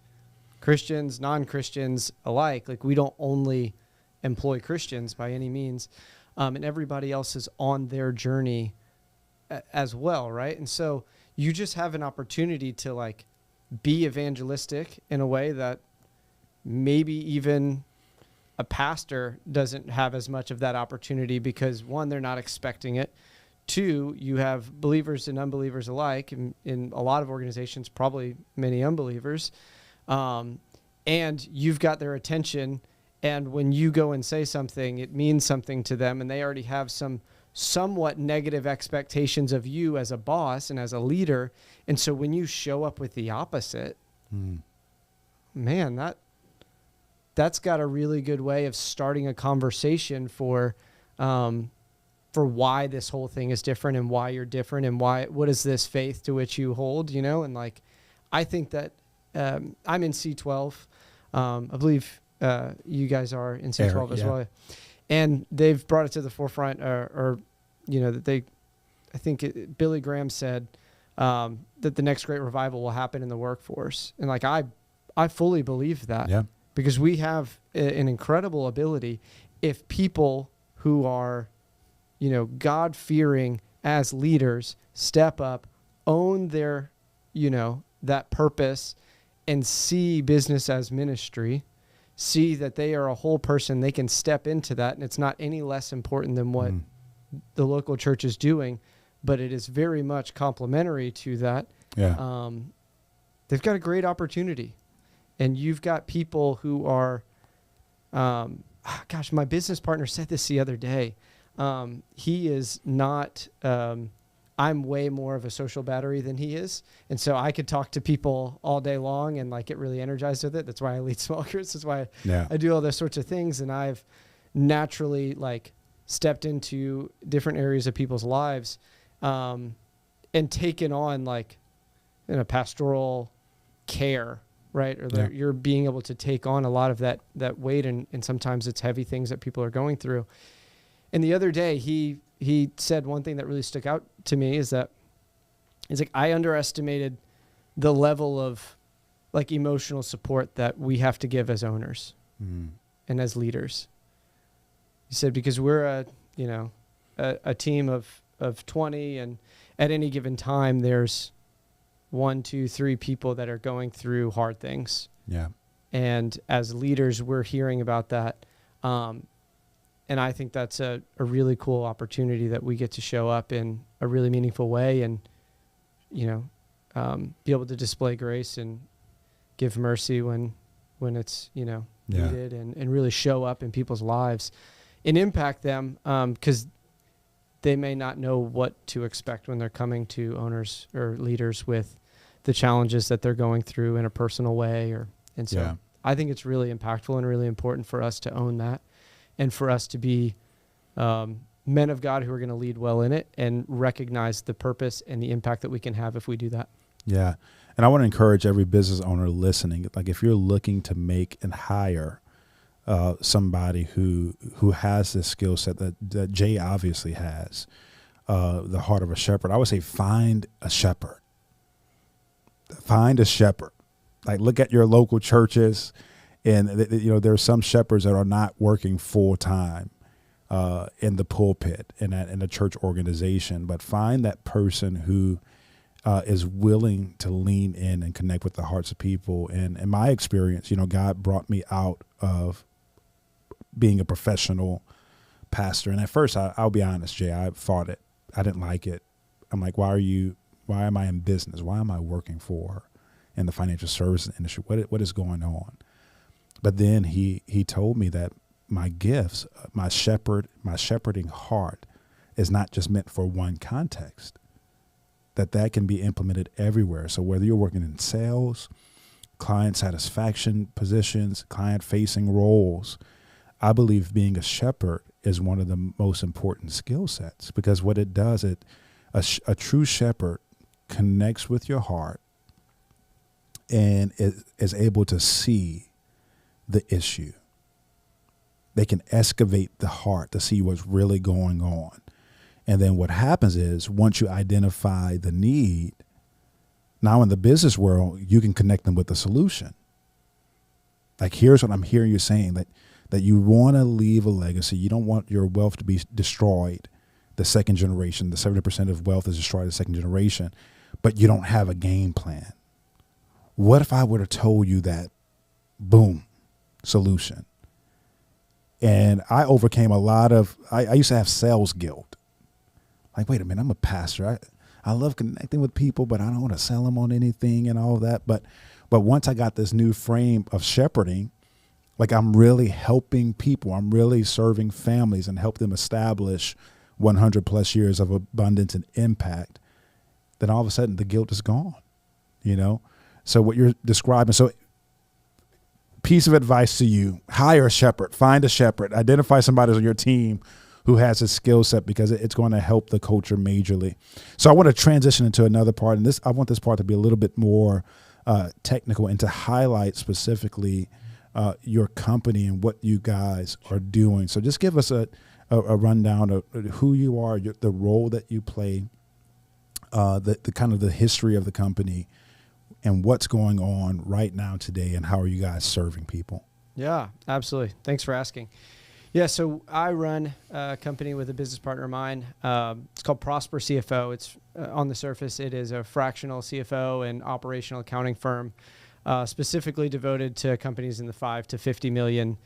Christians, non-Christians alike, like, we don't only employ Christians by any means, and everybody else is on their journey as well, right? And so you just have an opportunity to, like, be evangelistic in a way that maybe even a pastor doesn't have as much of that opportunity because, one, they're not expecting it. 2, you have believers and unbelievers alike. In a lot of organizations, probably many unbelievers. And you've got their attention. And when you go and say something, it means something to them. And they already have some somewhat negative expectations of you as a boss and as a leader. And so when you show up with the opposite, man, that's got a really good way of starting a conversation for why this whole thing is different and why you're different and what is this faith to which you hold, you know? And like, I think that I'm in C12. I believe you guys are in C12 as well. And they've brought it to the forefront or you know, that I think Billy Graham said that the next great revival will happen in the workforce. And like, I fully believe that. Yeah. Because we have an incredible ability if people who are, you know, God-fearing as leaders step up, own their, you know, that purpose and see business as ministry, see that they are a whole person, they can step into that. And it's not any less important than what the local church is doing, but it is very much complementary to that. Yeah. They've got a great opportunity. And you've got people who are, my business partner said this the other day. He is not, I'm way more of a social battery than he is. And so I could talk to people all day long and like get really energized with it. That's why I lead small groups. That's why I do all those sorts of things. And I've naturally like stepped into different areas of people's lives and taken on like in a pastoral care, right? Or you're being able to take on a lot of that weight, and sometimes it's heavy things that people are going through. And the other day, he said one thing that really stuck out to me is that it's like I underestimated the level of like emotional support that we have to give as owners and as leaders. He said because we're a team of 20, and at any given time there's 1, 2, 3 people that are going through hard things. Yeah. And as leaders, we're hearing about that. And I think that's a really cool opportunity that we get to show up in a really meaningful way and, you know, be able to display grace and give mercy when it's, you know, needed and really show up in people's lives and impact them. 'Cause they may not know what to expect when they're coming to owners or leaders with the challenges that they're going through in a personal way. And so I think it's really impactful and really important for us to own that and for us to be men of God who are going to lead well in it and recognize the purpose and the impact that we can have if we do that. Yeah. And I want to encourage every business owner listening, like if you're looking to make and hire somebody who has this skill set that Jay obviously has, the heart of a shepherd, I would say find a shepherd. Find a shepherd. Like look at your local churches, and you know there's some shepherds that are not working full time in the pulpit in the church organization, but find that person who is willing to lean in and connect with the hearts of people. And in my experience, you know, God brought me out of being a professional pastor. And at first, I'll be honest, Jay, I fought it. I didn't like it. I'm like, why am I in business? Why am I working in the financial services industry? What is going on? But then he told me that my gifts, my shepherding heart is not just meant for one context, that can be implemented everywhere. So whether you're working in sales, client satisfaction positions, client-facing roles, I believe being a shepherd is one of the most important skill sets, because what it does, a true shepherd connects with your heart and is able to see the issue. They can excavate the heart to see what's really going on. And then what happens is once you identify the need, now in the business world, you can connect them with the solution. Like here's what I'm hearing you saying, that you want to leave a legacy. You don't want your wealth to be destroyed. The second generation, the 70% of wealth is destroyed the second generation, but you don't have a game plan. What if I would have told you that? Boom, solution. And I overcame a lot of, I used to have sales guilt. Like, wait a minute, I'm a pastor. I love connecting with people, but I don't want to sell them on anything and all of that. But once I got this new frame of shepherding, like I'm really helping people. I'm really serving families and help them establish 100 plus years of abundance and impact. Then all of a sudden the guilt is gone, you know? So what you're describing, so piece of advice to you, hire a shepherd, find a shepherd, identify somebody on your team who has a skill set, because it's going to help the culture majorly. So I want to transition into another part, and I want this part to be a little bit more technical and to highlight specifically your company and what you guys are doing. So just give us a rundown of who you are, the role that you play, the kind of the history of the company, and what's going on right now today, and how are you guys serving people? Yeah, absolutely. Thanks for asking. Yeah, so I run a company with a business partner of mine. It's called Prosper CFO. It's on the surface, it is a fractional CFO and operational accounting firm, specifically devoted to companies in the 5 to 50 million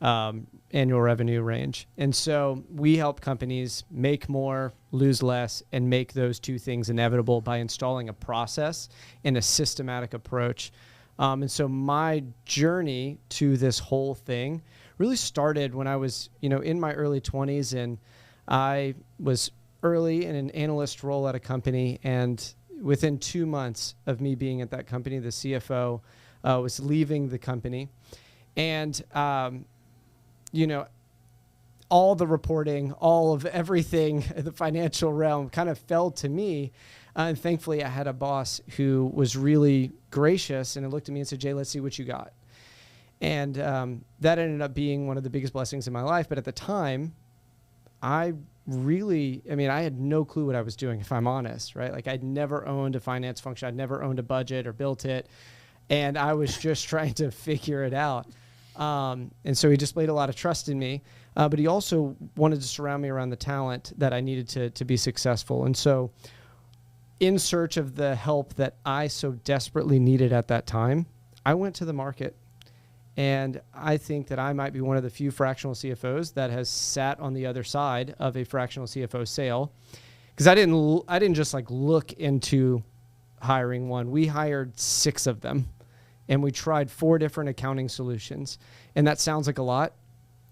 annual revenue range. And so we help companies make more, lose less, and make those two things inevitable by installing a process and a systematic approach. And so my journey to this whole thing really started when I was, in my early 20s, and I was early in an analyst role at a company. And within 2 months of me being at that company, the CFO was leaving the company. And, all the reporting, all of everything, the financial realm kind of fell to me. And thankfully, I had a boss who was really gracious and looked at me and said, Jay, let's see what you got. And that ended up being one of the biggest blessings in my life. But at the time, I had no clue what I was doing, if I'm honest, right? Like I'd never owned a finance function. I'd never owned a budget or built it. And I was just trying to figure it out. And so he displayed a lot of trust in me, but he also wanted to surround me around the talent that I needed to be successful. And so in search of the help that I so desperately needed at that time, I went to the market. And I think that I might be one of the few fractional CFOs that has sat on the other side of a fractional CFO sale, because I didn't just like look into hiring one. We hired 6 of them, and we tried 4 different accounting solutions. And that sounds like a lot,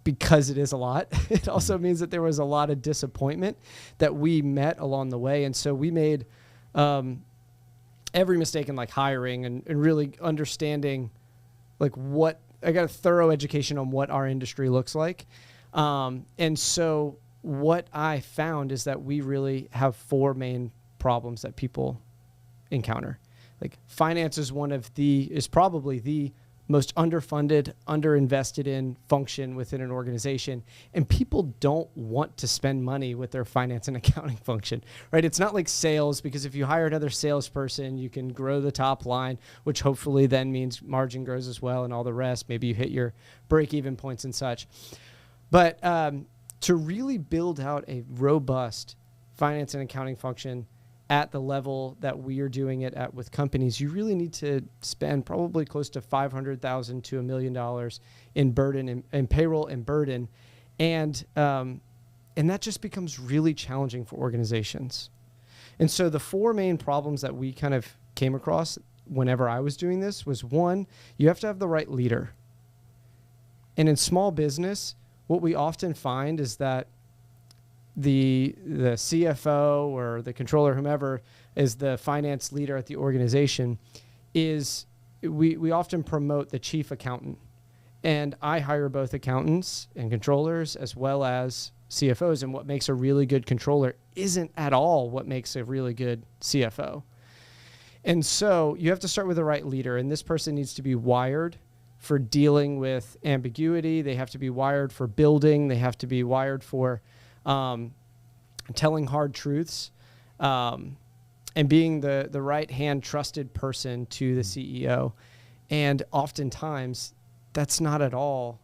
because it is a lot. It also means that there was a lot of disappointment that we met along the way. And so we made every mistake in like hiring and really understanding like I got a thorough education on what our industry looks like. And so what I found is that we really have 4 main problems that people encounter. Like finance is probably the most underfunded, underinvested in function within an organization. And people don't want to spend money with their finance and accounting function, right? It's not like sales, because if you hire another salesperson, you can grow the top line, which hopefully then means margin grows as well and all the rest. Maybe you hit your break-even points and such. But to really build out a robust finance and accounting function at the level that we are doing it at with companies, you really need to spend probably close to $500,000 to $1 million in burden and payroll and burden. And that just becomes really challenging for organizations. And so the 4 main problems that we kind of came across whenever I was doing this was, 1, you have to have the right leader. And in small business, what we often find is that the CFO or the controller, whomever is the finance leader at the organization, is we often promote the chief accountant. And I hire both accountants and controllers as well as CFOs. And what makes a really good controller isn't at all what makes a really good CFO. And so you have to start with the right leader. And this person needs to be wired for dealing with ambiguity. They have to be wired for building. They have to be wired for telling hard truths, and being the right-hand trusted person to the CEO. And oftentimes, that's not at all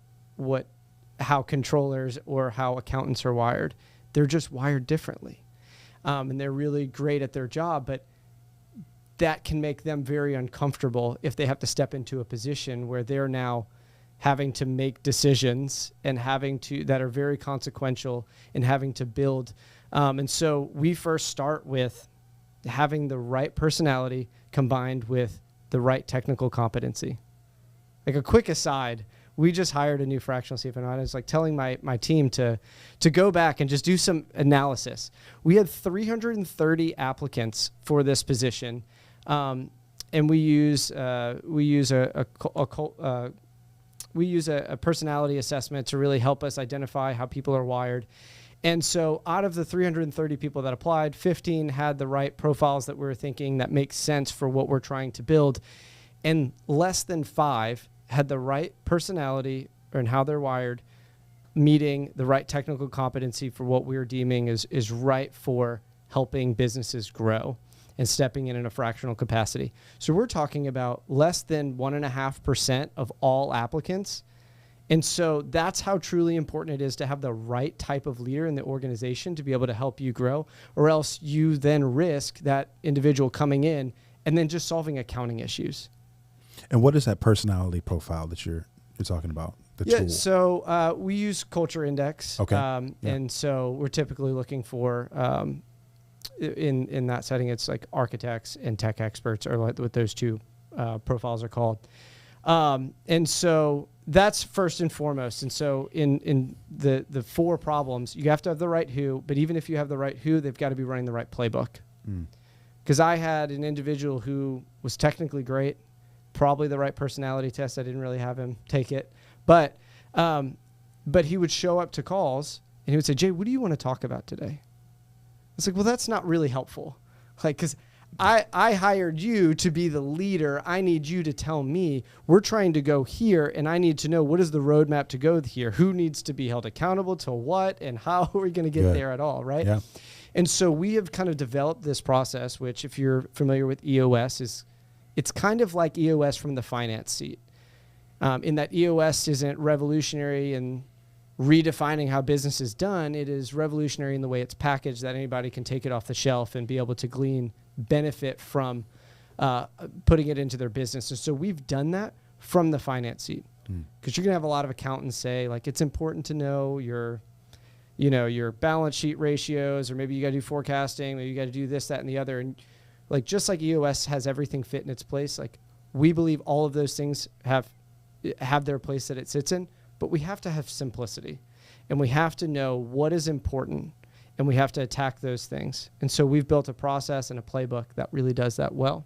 how controllers or how accountants are wired. They're just wired differently. And they're really great at their job, but that can make them very uncomfortable if they have to step into a position where they're now having to make decisions and that are very consequential, and having to build And so we first start with having the right personality combined with the right technical competency. Like a quick aside, we just hired a new fractional CFO, and I was like telling my team to go back and just do some analysis. We had 330 applicants for this position, and we use a personality assessment to really help us identify how people are wired. And so out of the 330 people that applied, 15 had the right profiles that we were thinking that makes sense for what we're trying to build. And less than 5 had the right personality and how they're wired, meeting the right technical competency for what we're deeming is right for helping businesses grow and stepping in a fractional capacity. So we're talking about less than 1.5% of all applicants. And so that's how truly important it is to have the right type of leader in the organization to be able to help you grow, or else you then risk that individual coming in and then just solving accounting issues. And what is that personality profile that you're talking about? The tool? So we use Culture Index. Okay. And so we're typically looking for, in that setting, it's like architects and tech experts are what those two profiles are called. And so that's first and foremost. And so in the 4 problems, you have to have the right who, but even if you have the right who, they've got to be running the right playbook. Because I had an individual who was technically great, probably the right personality test. I didn't really have him take it, but he would show up to calls and he would say, "Jay, what do you want to talk about today?" It's like, well, that's not really helpful. Like, because I hired you to be the leader. I need you to tell me we're trying to go here, and I need to know what is the roadmap to go here. Who needs to be held accountable to what, and how are we going to get there at all, right? Yeah. And so we have kind of developed this process, which if you're familiar with EOS, it's kind of like EOS from the finance seat, in that EOS isn't revolutionary and redefining how business is done. It is revolutionary in the way it's packaged, that anybody can take it off the shelf and be able to glean benefit from putting it into their business. And so we've done that from the finance seat, because you're going to have a lot of accountants say, like, it's important to know your balance sheet ratios, or maybe you got to do forecasting, maybe you got to do this, that, and the other. And like, just like EOS has everything fit in its place, like we believe all of those things have their place that it sits in, but we have to have simplicity, and we have to know what is important, and we have to attack those things. And so we've built a process and a playbook that really does that well.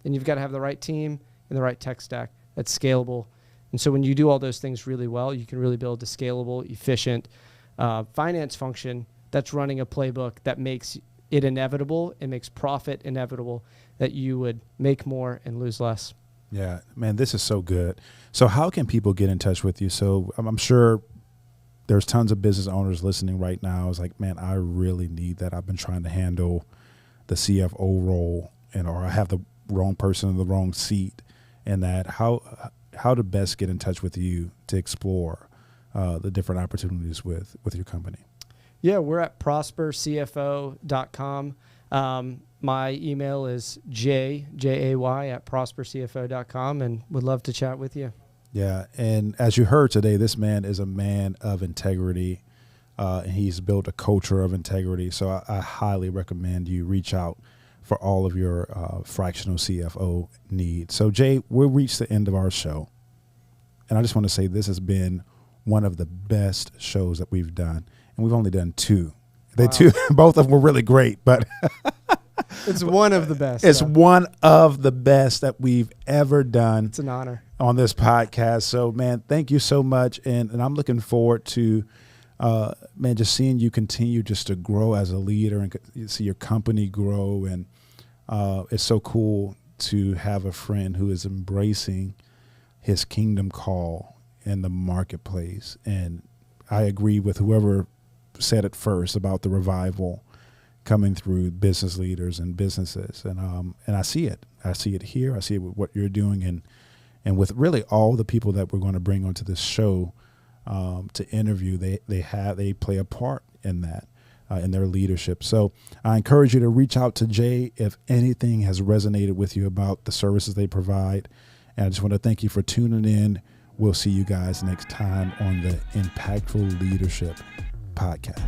And you've got to have the right team and the right tech stack that's scalable. And so when you do all those things really well, you can really build a scalable, efficient finance function that's running a playbook that makes it inevitable and makes profit inevitable, that you would make more and lose less. Yeah, man, this is so good. So how can people get in touch with you? So I'm sure there's tons of business owners listening right now. It's like, man, I really need that. I've been trying to handle the CFO role, or I have the wrong person in the wrong seat, and that how to best get in touch with you to explore the different opportunities with your company. Yeah, we're at prospercfo.com. My email is Jay at prospercfo.com, and would love to chat with you. Yeah, and as you heard today, this man is a man of integrity, and he's built a culture of integrity. So I highly recommend you reach out for all of your fractional CFO needs. So Jay, we'll reach the end of our show, and I just want to say this has been one of the best shows that we've done, and we've only done 2. Wow. Both of them were really great, but it's one of the best. It's one of the best that we've ever done. It's an honor on this podcast. So, man, thank you so much, and I'm looking forward to, just seeing you continue just to grow as a leader and see your company grow. And it's so cool to have a friend who is embracing his kingdom call in the marketplace. And I agree with whoever said it first about the revival coming through business leaders and businesses. And I see it. I see it here. I see it with what you're doing, and with really all the people that we're going to bring onto this show to interview. They play a part in that, in their leadership. So I encourage you to reach out to Jay if anything has resonated with you about the services they provide. And I just want to thank you for tuning in. We'll see you guys next time on the Impactful Leadership Podcast.